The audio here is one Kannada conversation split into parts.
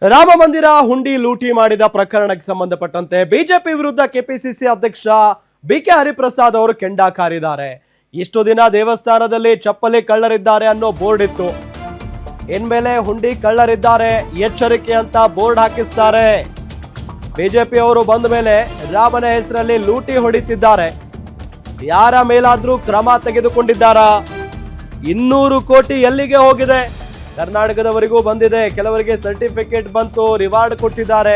ರಾಮ ಮಂದಿರ ಹುಂಡಿ ಲೂಟಿ ಮಾಡಿದ ಪ್ರಕರಣಕ್ಕೆ ಸಂಬಂಧಪಟ್ಟಂತೆ ಬಿಜೆಪಿ ವಿರುದ್ಧ ಕೆಪಿಸಿಸಿ ಅಧ್ಯಕ್ಷ ಬಿಕೆ ಹರಿಪ್ರಸಾದ್ ಅವರು ಕೆಂಡ ಕಾರಿದ್ದಾರೆ. ಇಷ್ಟು ದಿನ ದೇವಸ್ಥಾನದಲ್ಲಿ ಚಪ್ಪಲಿ ಕಳ್ಳರಿದ್ದಾರೆ ಅನ್ನೋ ಬೋರ್ಡ್ ಇತ್ತು. ಇನ್ಮೇಲೆ ಹುಂಡಿ ಕಳ್ಳರಿದ್ದಾರೆ ಎಚ್ಚರಿಕೆ ಅಂತ ಬೋರ್ಡ್ ಹಾಕಿಸ್ತಾರೆ. ಬಿಜೆಪಿ ಅವರು ಬಂದ ಮೇಲೆ ರಾಮನ ಹೆಸರಲ್ಲಿ ಲೂಟಿ ಹೊಡಿತಿದ್ದಾರೆ. ಯಾರ ಮೇಲಾದ್ರೂ ಕ್ರಮ ತೆಗೆದುಕೊಂಡಿದ್ದಾರಾ? 200 ಕೋಟಿ ಎಲ್ಲಿಗೆ ಹೋಗಿದೆ? ಕರ್ನಾಟಕದವರೆಗೂ ಬಂದಿದೆ. ಕೆಲವರಿಗೆ ಸರ್ಟಿಫಿಕೇಟ್ ಬಂತು, ರಿವಾರ್ಡ್ ಕೊಟ್ಟಿದ್ದಾರೆ.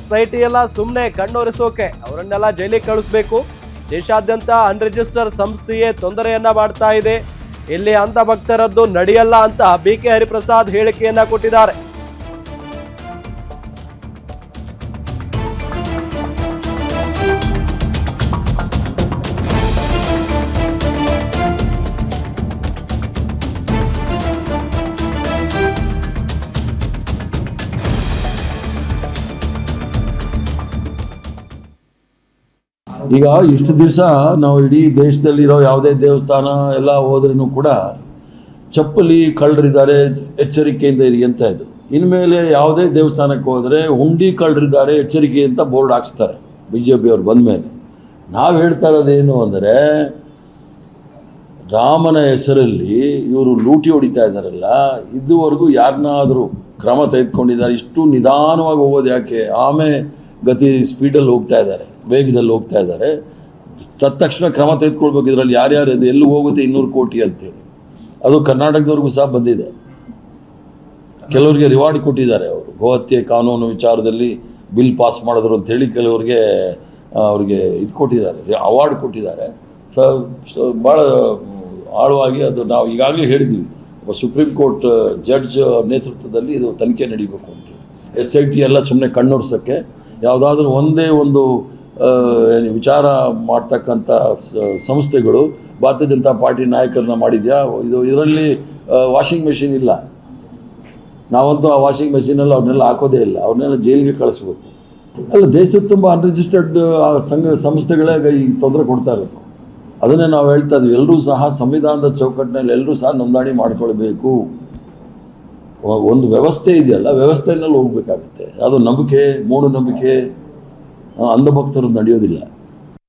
SIT ಎಲ್ಲ ಸುಮ್ಮನೆ ಕಣ್ಣೊರೆಸೋಕೆ, ಅವರನ್ನೆಲ್ಲ ಜೈಲಿಗೆ ಕಳಿಸ್ಬೇಕು. ದೇಶಾದ್ಯಂತ ಅನ್ರಿಜಿಸ್ಟರ್ ಸಂಸ್ಥೆಯೇ ತೊಂದರೆಯನ್ನ ಮಾಡ್ತಾ ಇದೆ. ಇಲ್ಲಿ ಅಂಧ ಭಕ್ತರದ್ದು ನಡೆಯಲ್ಲ ಅಂತ ಬಿಕೆ ಹರಿಪ್ರಸಾದ್ ಹೇಳಿಕೆಯನ್ನ ಕೊಟ್ಟಿದ್ದಾರೆ. ಈಗ ಇಷ್ಟು ದಿವಸ ನಾವು ಇಡೀ ದೇಶದಲ್ಲಿರೋ ಯಾವುದೇ ದೇವಸ್ಥಾನ ಎಲ್ಲ ಹೋದ್ರೂ ಕೂಡ ಚಪ್ಪಲಿ ಕಳ್ಳರಿದ್ದಾರೆ, ಎಚ್ಚರಿಕೆಯಿಂದ ಇರಿ ಅಂತ ಇದು. ಇನ್ಮೇಲೆ ಯಾವುದೇ ದೇವಸ್ಥಾನಕ್ಕೆ ಹೋದರೆ ಹುಂಡಿ ಕಳ್ಳರಿದ್ದಾರೆ ಎಚ್ಚರಿಕೆ ಅಂತ ಬೋರ್ಡ್ ಹಾಕ್ಸ್ತಾರೆ BJP ಅವ್ರು ಬಂದ ಮೇಲೆ. ನಾವು ಹೇಳ್ತಾ ಇರೋದೇನು ಅಂದರೆ, ರಾಮನ ಹೆಸರಲ್ಲಿ ಇವರು ಲೂಟಿ ಹೊಡಿತಾ ಇದ್ದಾರಲ್ಲ, ಇದುವರೆಗೂ ಯಾರನ್ನಾದರೂ ಕ್ರಮ ತೆಗೆದುಕೊಂಡಿದ್ದಾರೆ? ಇಷ್ಟು ನಿಧಾನವಾಗಿ ಹೋಗೋದು ಯಾಕೆ? ಆಮೆ ಗತಿ ಸ್ಪೀಡಲ್ಲಿ ಹೋಗ್ತಾ ಇದ್ದಾರೆ, ವೇಗದಲ್ಲಿ ಹೋಗ್ತಾ ಇದ್ದಾರೆ. ತಕ್ಷಣ ಕ್ರಮ ತೆಗೆದುಕೊಳ್ಬೇಕು. ಇದರಲ್ಲಿ ಯಾರ್ಯಾರು ಇದು ಎಲ್ಲಿ ಹೋಗುತ್ತೆ 200 ಕೋಟಿ ಅಂತೇಳಿ. ಅದು ಕರ್ನಾಟಕದವ್ರಿಗೂ ಸಹ ಬಂದಿದೆ. ಕೆಲವರಿಗೆ ರಿವಾರ್ಡ್ ಕೊಟ್ಟಿದ್ದಾರೆ. ಅವರು ಗೋಹತ್ಯೆ ಕಾನೂನು ವಿಚಾರದಲ್ಲಿ ಬಿಲ್ ಪಾಸ್ ಮಾಡಿದ್ರು ಅಂತೇಳಿ ಕೆಲವರಿಗೆ ಅವ್ರಿಗೆ ಇದು ಕೊಟ್ಟಿದ್ದಾರೆ, ಅವಾರ್ಡ್ ಕೊಟ್ಟಿದ್ದಾರೆ. ಭಾಳ ಆಳವಾಗಿ ಅದು ನಾವು ಈಗಾಗಲೇ ಹೇಳಿದ್ವಿ. ಸುಪ್ರೀಂ ಕೋರ್ಟ್ ಜಡ್ಜ್ ನೇತೃತ್ವದಲ್ಲಿ ಇದು ತನಿಖೆ ನಡೀಬೇಕು ಅಂತೇಳಿ. SIT ಎಲ್ಲ ಸುಮ್ಮನೆ ಕಣ್ಣೊರ್ಸೋಕ್ಕೆ, ಯಾವುದಾದ್ರೂ ಒಂದೇ ಒಂದು ವಿಚಾರ ಮಾಡ್ತಕ್ಕಂಥ ಸಂಸ್ಥೆಗಳು ಭಾರತೀಯ ಜನತಾ ಪಾರ್ಟಿ ನಾಯಕರನ್ನ ಮಾಡಿದ್ಯಾ? ಇದರಲ್ಲಿ ವಾಷಿಂಗ್ ಮೆಷಿನ್ ಇಲ್ಲ. ನಾವಂತೂ ಆ ವಾಷಿಂಗ್ ಮೆಷಿನಲ್ಲಿ ಅವ್ರನ್ನೆಲ್ಲ ಹಾಕೋದೇ ಇಲ್ಲ. ಅವ್ರನ್ನೆಲ್ಲ ಜೈಲಿಗೆ ಕಳಿಸ್ಬೇಕು. ಅಲ್ಲ, ದೇಶದ ತುಂಬ ಅನ್ರಿಜಿಸ್ಟರ್ಡ್ ಸಂಸ್ಥೆಗಳೇ ಈ ತೊಂದರೆ ಕೊಡ್ತಾ ಇರೋದು. ಅದನ್ನೇ ನಾವು ಹೇಳ್ತಾ ಇದ್ವಿ. ಎಲ್ಲರೂ ಸಹ ಸಂವಿಧಾನದ ಚೌಕಟ್ಟಿನಲ್ಲಿ ಎಲ್ಲರೂ ಸಹ ನೋಂದಣಿ ಮಾಡ್ಕೊಳ್ಬೇಕು. ಒಂದು ವ್ಯವಸ್ಥೆ ಇದೆಯಲ್ಲ, ವ್ಯವಸ್ಥೆಯಲ್ಲಿ ಹೋಗ್ಬೇಕಾಗುತ್ತೆ. ಅದು ನಂಬಿಕೆ, ಮೂಢನಂಬಿಕೆ, ಅಂಧಭಕ್ತರು ನಡೆಯೋದಿಲ್ಲ.